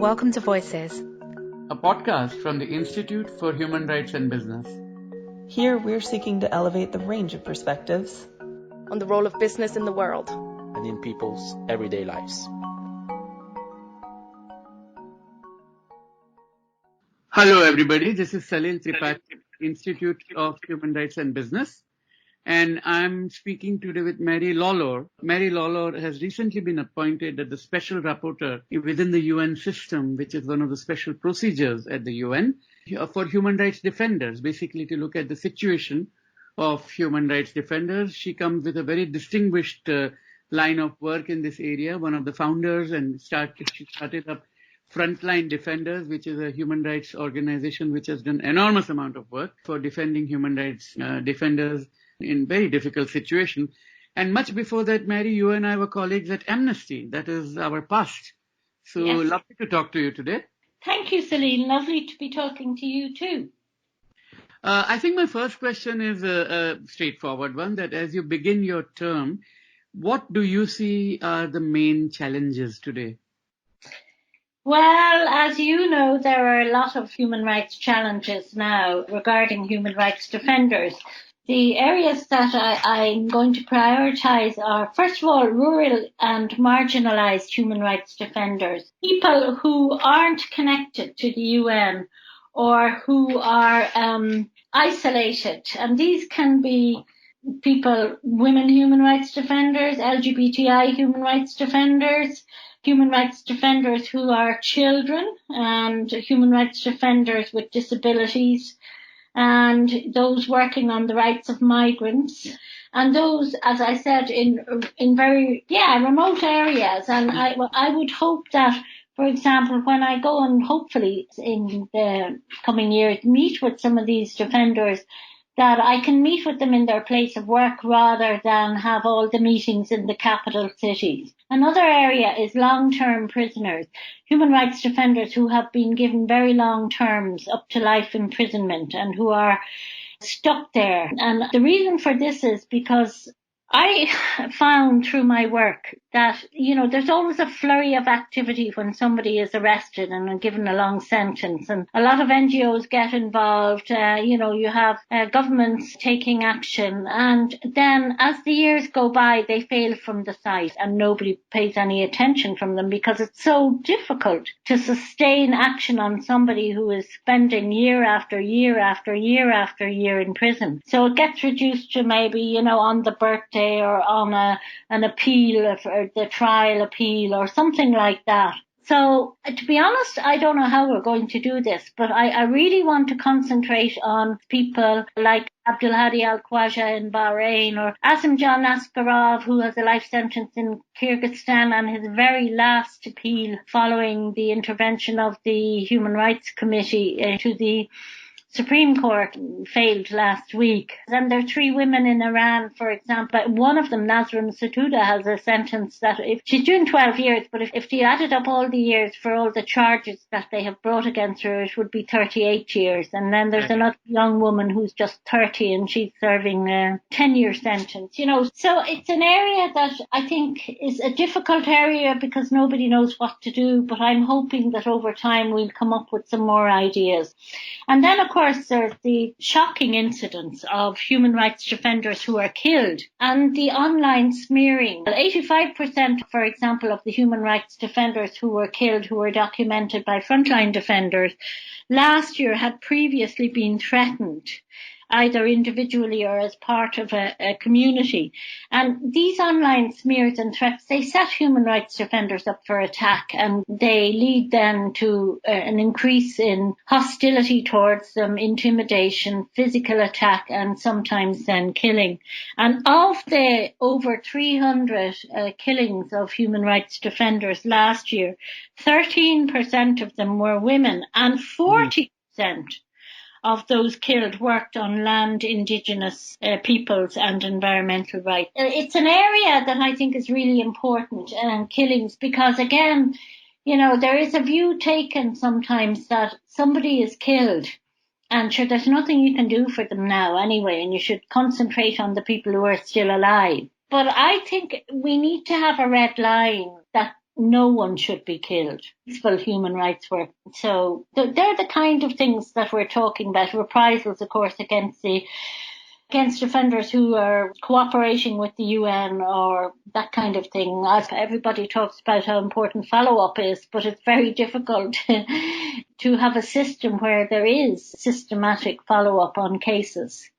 Welcome to Voices, a podcast from the Institute for Human Rights and Business. Here we're seeking to elevate the range of perspectives on the role of business in the world and in people's everyday lives. Hello everybody, this is Salil, Tripathi, Institute of Human Rights and Business. And I'm speaking today with Mary Lawlor. Mary Lawlor has recently been appointed as the Special Rapporteur within the UN system, which is one of the special procedures at the UN for human rights defenders, basically to look at the situation of human rights defenders. She comes with a very distinguished line of work in this area, one of the founders, and she started up Frontline Defenders, which is a human rights organization which has done enormous amount of work for defending human rights defenders in very difficult situation. And much before that, Mary, you and I were colleagues at Amnesty. That is our past. So Yes. Lovely to talk to you today. Thank you, Salil. Lovely to be talking to you too. I think my first question is a straightforward one, that as you begin your term, what do you see are the main challenges today? Well, as you know, there are a lot of human rights challenges now regarding human rights defenders. The areas that I'm going to prioritise are, first of all, rural and marginalised human rights defenders, people who aren't connected to the UN or who are isolated. And these can be people, women human rights defenders, LGBTI human rights defenders who are children, and human rights defenders with disabilities, and those working on the rights of migrants, and those, as I said, in very remote areas. And I would hope that, for example, when I go and hopefully in the coming years meet with some of these defenders, that I can meet with them in their place of work rather than have all the meetings in the capital cities. Another area is long-term prisoners, human rights defenders who have been given very long terms up to life imprisonment and who are stuck there. And the reason for this is because I found through my work that, there's always a flurry of activity when somebody is arrested and given a long sentence. And a lot of NGOs get involved. You have governments taking action. And then as the years go by, they fail from the sight and nobody pays any attention from them because it's so difficult to sustain action on somebody who is spending year after year after year after year in prison. So it gets reduced to maybe, on the birthday or on an appeal, or the trial appeal or something like that. So to be honest, I don't know how we're going to do this, but I really want to concentrate on people like Abdulhadi Al-Khwaja in Bahrain, or Asimjan Askarov, who has a life sentence in Kyrgyzstan, and his very last appeal following the intervention of the Human Rights Committee to the Supreme Court failed last week. And there are 3 women in Iran, for example. One of them, Nasrin Sotoudeh, has a sentence that if she's doing 12 years, but if she added up all the years for all the charges that they have brought against her, it would be 38 years. And then there's another young woman who's just 30 and she's serving a 10-year sentence. So it's an area that I think is a difficult area because nobody knows what to do, but I'm hoping that over time we'll come up with some more ideas. And then, of course, there's the shocking incidents of human rights defenders who are killed and the online smearing. 85%, for example, of the human rights defenders who were killed, who were documented by Frontline Defenders, last year had previously been threatened, either individually or as part of a community. And these online smears and threats, they set human rights defenders up for attack, and they lead then to an increase in hostility towards them, intimidation, physical attack, and sometimes then killing. And of the over 300 killings of human rights defenders last year, 13% of them were women, and 40% of those killed worked on land, indigenous peoples and environmental rights. It's an area that I think is really important, killings, because again, there is a view taken sometimes that somebody is killed and sure, there's nothing you can do for them now anyway, and you should concentrate on the people who are still alive. But I think we need to have a red line that no one should be killed. Peaceful human rights work. So they're the kind of things that we're talking about. Reprisals, of course, against offenders who are cooperating with the UN or that kind of thing. Everybody talks about how important follow-up is, but it's very difficult to have a system where there is systematic follow-up on cases.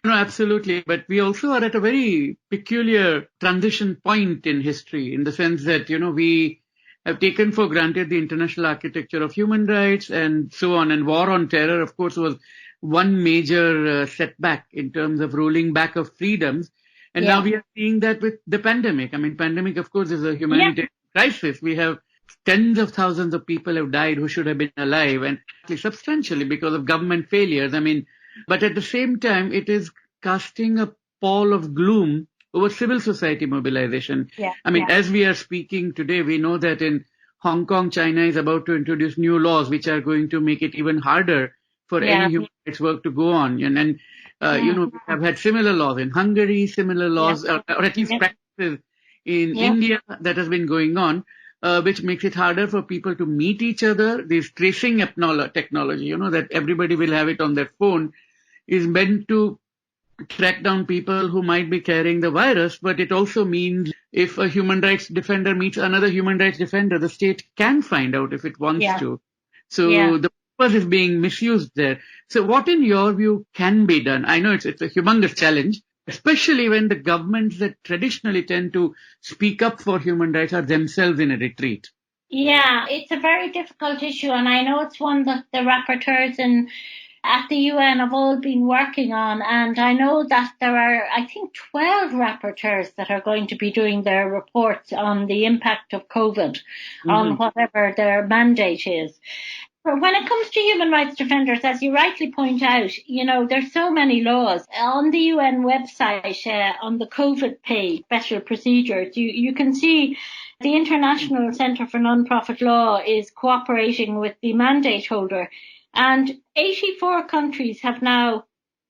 No, absolutely. But we also are at a very peculiar transition point in history, in the sense that, we have taken for granted the international architecture of human rights and so on. And war on terror, of course, was one major setback in terms of rolling back of freedoms. And now we are seeing that with the pandemic. I mean, pandemic, of course, is a humanitarian crisis. We have tens of thousands of people have died who should have been alive, and substantially because of government failures. I mean, but at the same time, it is casting a pall of gloom over civil society mobilization. As we are speaking today, we know that in Hong Kong, China is about to introduce new laws which are going to make it even harder for any human rights work to go on. And we have had similar laws in Hungary, similar laws, or at least practices in India that has been going on, which makes it harder for people to meet each other. This tracing technology, that everybody will have it on their phone, is meant to track down people who might be carrying the virus, but it also means if a human rights defender meets another human rights defender, the state can find out if it wants to. So the purpose is being misused there. So what, in your view, can be done? I know it's a humongous challenge, especially when the governments that traditionally tend to speak up for human rights are themselves in a retreat. Yeah, it's a very difficult issue, and I know it's one that the rapporteurs at the UN have all been working on, and I know that there are, I think, 12 rapporteurs that are going to be doing their reports on the impact of COVID on whatever their mandate is. But when it comes to human rights defenders, as you rightly point out, there's so many laws. On the UN website, on the COVID page, special procedures, you can see the International Centre for Non-Profit Law is cooperating with the mandate holder. And 84 countries have now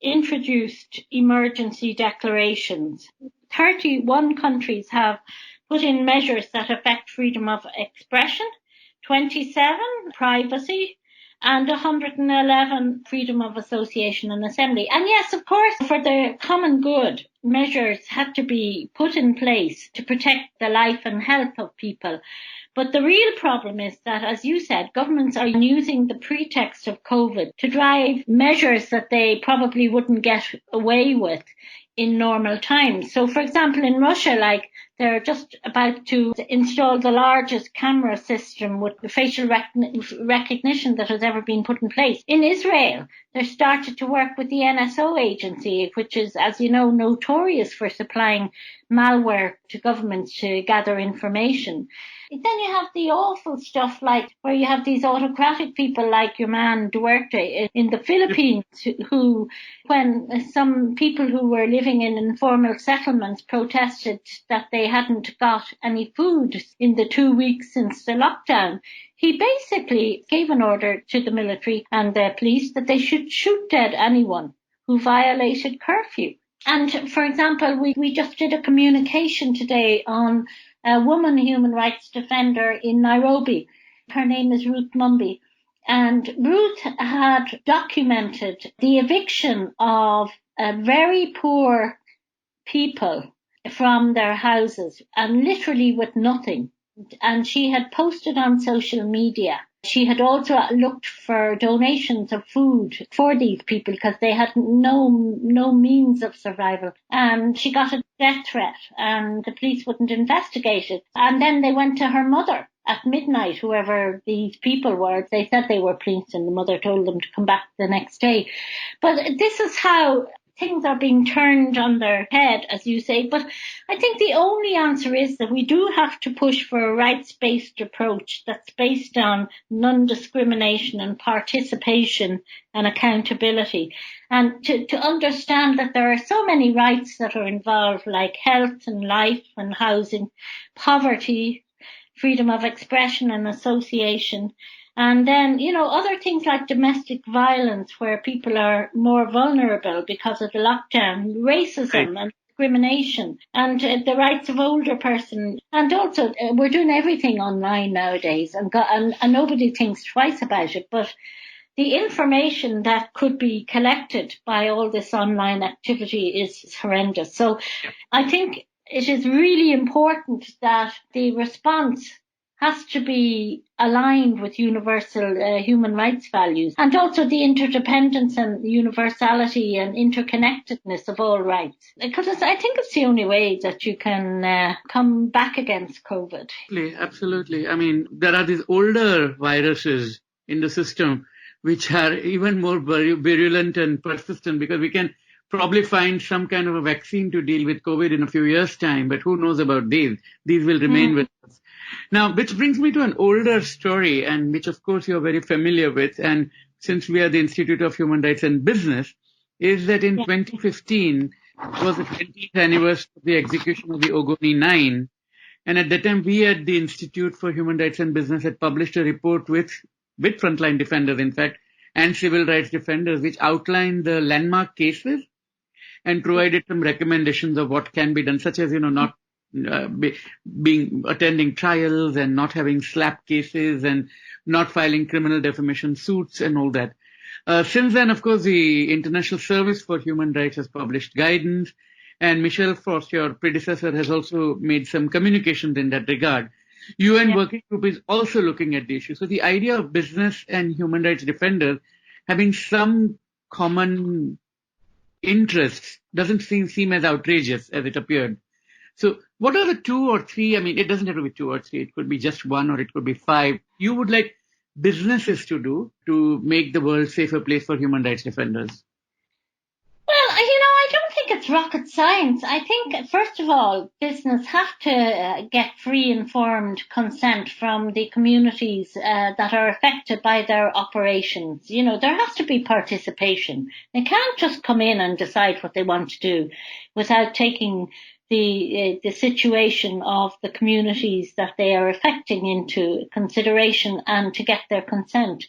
introduced emergency declarations. 31 countries have put in measures that affect freedom of expression, 27 privacy, and 111 freedom of association and assembly. And yes, of course, for the common good, measures had to be put in place to protect the life and health of people. But the real problem is that, as you said, governments are using the pretext of COVID to drive measures that they probably wouldn't get away with in normal times. So, for example, in Russia, they're just about to install the largest camera system with facial recognition that has ever been put in place. In Israel, they started to work with the NSO agency, which is, as you know, notorious for supplying malware to governments to gather information. Then you have the awful stuff where you have these autocratic people like your man Duterte in the Philippines who, when some people who were living in informal settlements protested that they hadn't got any food in the 2 weeks since the lockdown, he basically gave an order to the military and the police that they should shoot dead anyone who violated curfew. And, for example, we just did a communication today on a woman human rights defender in Nairobi. Her name is Ruth Mumby. And Ruth had documented the eviction of very poor people from their houses, and literally with nothing. And she had posted on social media. She had also looked for donations of food for these people because they had no means of survival. And she got a death threat and the police wouldn't investigate it. And then they went to her mother at midnight, whoever these people were. They said they were police and the mother told them to come back the next day. But this is how things are being turned on their head, as you say. But I think the only answer is that we do have to push for a rights-based approach that's based on non-discrimination and participation and accountability. And to understand that there are so many rights that are involved, like health and life and housing, poverty, freedom of expression and association. And then, other things like domestic violence where people are more vulnerable because of the lockdown, racism and discrimination and the rights of older person. And also, we're doing everything online nowadays, and nobody thinks twice about it. But the information that could be collected by all this online activity is horrendous. So I think it is really important that the response has to be aligned with universal human rights values, and also the interdependence and universality and interconnectedness of all rights. Because I think it's the only way that you can come back against COVID. Absolutely. I mean, there are these older viruses in the system which are even more virulent and persistent, because we can probably find some kind of a vaccine to deal with COVID in a few years' time, but who knows about these? These will remain with us. Now, which brings me to an older story, and which of course you're very familiar with, and since we are the Institute of Human Rights and Business, is that in 2015 was the 20th anniversary of the execution of the Ogoni 9, and at that time we at the Institute for Human Rights and Business had published a report with frontline defenders, in fact, and civil rights defenders, which outlined the landmark cases and provided some recommendations of what can be done, such as, not attending trials and not having slap cases and not filing criminal defamation suits and all that. Since then, of course, the International Service for Human Rights has published guidance, and Michel Frost, your predecessor, has also made some communications in that regard. UN Working Group is also looking at the issue. So the idea of business and human rights defenders having some common interests doesn't seem as outrageous as it appeared. So what are the 2 or 3, it doesn't have to be 2 or 3, it could be just 1 or it could be 5, you would like businesses to do to make the world a safer place for human rights defenders? Well, I don't think it's rocket science. I think, first of all, business have to get free informed consent from the communities that are affected by their operations. There has to be participation. They can't just come in and decide what they want to do without taking the situation of the communities that they are affecting into consideration and to get their consent.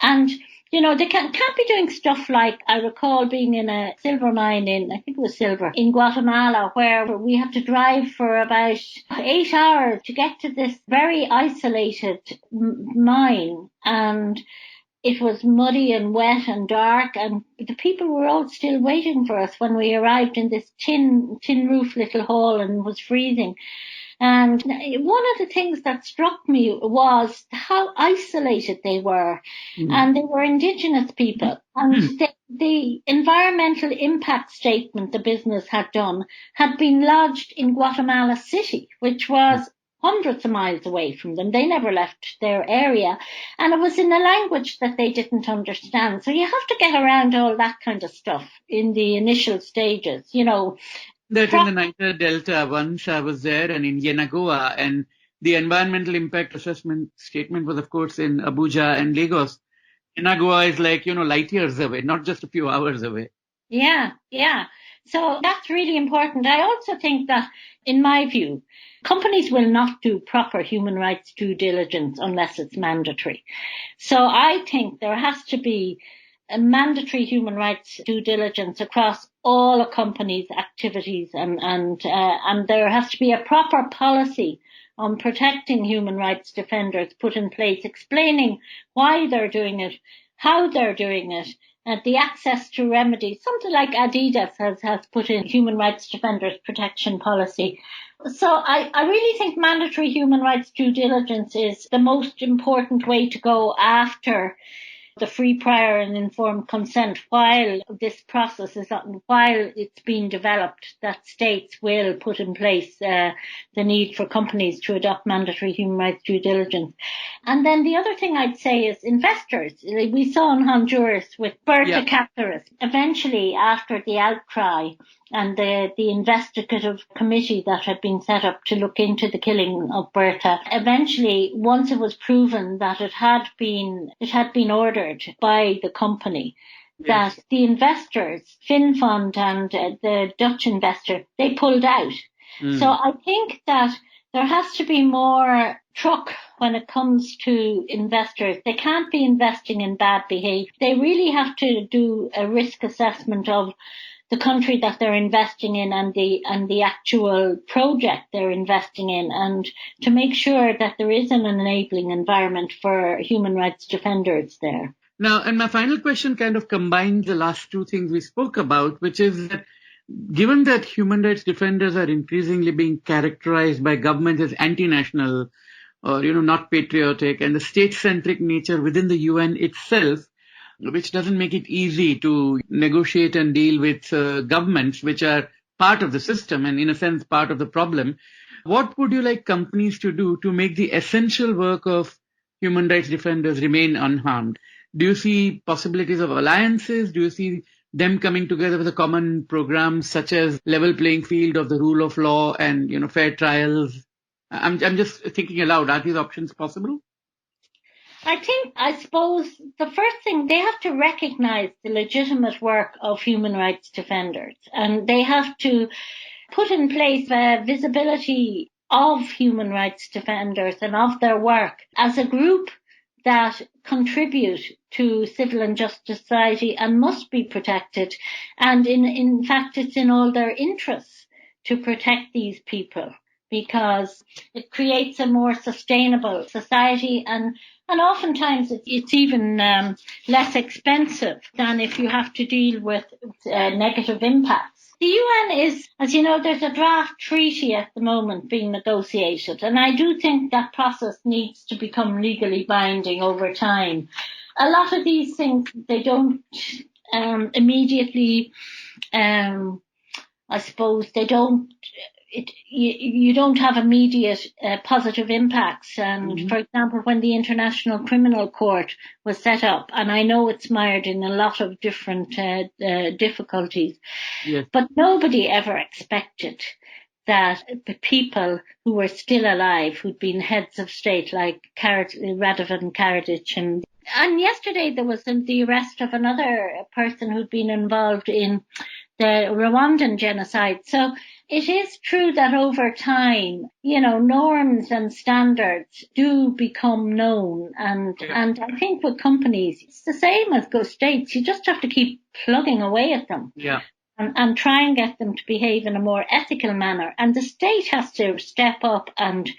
And they can't be doing stuff like, I recall being in a silver mine in Guatemala, where we had to drive for about 8 hours to get to this very isolated mine. And it was muddy and wet and dark, and the people were all still waiting for us when we arrived in this tin roof little hall and was freezing. And one of the things that struck me was how isolated they were. And they were indigenous people. And the environmental impact statement the business had done had been lodged in Guatemala City, which was hundreds of miles away from them. They never left their area. And it was in a language that they didn't understand. So you have to get around all that kind of stuff in the initial stages, That in the Niger Delta, once I was there, and in Yenagoa, and the environmental impact assessment statement was, of course, in Abuja and Lagos. Yenagoa is like, light years away, not just a few hours away. Yeah. So that's really important. I also think that, in my view, companies will not do proper human rights due diligence unless it's mandatory. So I think there has to be a mandatory human rights due diligence across all a company's activities, and there has to be a proper policy on protecting human rights defenders put in place, explaining why they're doing it, how they're doing it, and the access to remedies. Something like Adidas has put in human rights defenders protection policy. So I really think mandatory human rights due diligence is the most important way to go after the free, prior and informed consent while this process is on, while it's being developed, that states will put in place the need for companies to adopt mandatory human rights due diligence. And then the other thing I'd say is investors. We saw in Honduras with Berta Cáceres. Eventually, after the outcry and the investigative committee that had been set up to look into the killing of Berta, eventually, once it was proven that it had been ordered by the company, that the investors, FinFund and the Dutch investor, they pulled out. So I think that there has to be more truck when it comes to investors. They can't be investing in bad behavior. They really have to do a risk assessment of the country that they're investing in and the actual project they're investing in, and to make sure that there is an enabling environment for human rights defenders there. Now, and my final question kind of combines the last two things we spoke about, which is that given that human rights defenders are increasingly being characterized by governments as anti-national or, not patriotic, and the state-centric nature within the UN itself, which doesn't make it easy to negotiate and deal with governments which are part of the system and in a sense part of the problem, what would you like companies to do to make the essential work of human rights defenders remain unharmed? Do you see possibilities of alliances? Do you see them coming together with a common program such as level playing field of the rule of law and, fair trials? I'm just thinking aloud. Are these options possible? I suppose the first thing, they have to recognize the legitimate work of human rights defenders, and they have to put in place a visibility of human rights defenders and of their work as a group that contribute to civil and justice society and must be protected. And in fact, it's in all their interests to protect these people, because it creates a more sustainable society, and oftentimes it's even less expensive than if you have to deal with negative impacts. The UN is, as you know, there's a draft treaty at the moment being negotiated, and I do think that process needs to become legally binding over time. A lot of these things, they don't immediately, I suppose, they don't. You don't have immediate positive impacts. And for example, when the International Criminal Court was set up, and I know it's mired in a lot of different difficulties, yes, but nobody ever expected that the people who were still alive, who'd been heads of state like Radovan Karadzic, and yesterday there was the arrest of another person who'd been involved in the Rwandan genocide. So it is true that over time, norms and standards do become known. And I think with companies, it's the same as states. You just have to keep plugging away at them. Yeah. And try and get them to behave in a more ethical manner. And the state has to step up and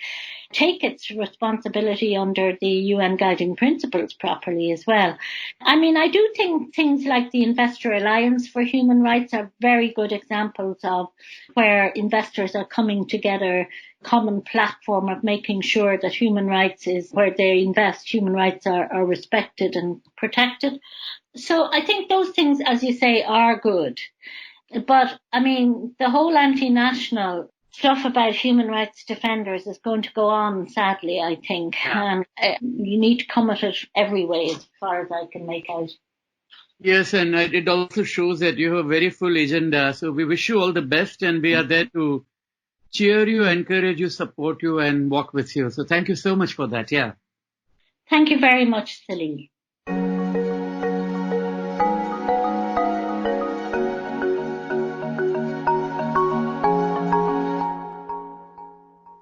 take its responsibility under the UN guiding principles properly as well. I mean, I do think things like the Investor Alliance for Human Rights are very good examples of where investors are coming together, common platform of making sure that human rights is where they invest, human rights are respected and protected. So I think those things, as you say, are good. But, I mean, the whole anti-national stuff about human rights defenders is going to go on, sadly, I think. And you need to come at it every way, as far as I can make out. Yes, and it also shows that you have a very full agenda. So we wish you all the best, and we are there to cheer you, encourage you, support you, and walk with you. So thank you so much for that. Yeah. Thank you very much, Salil.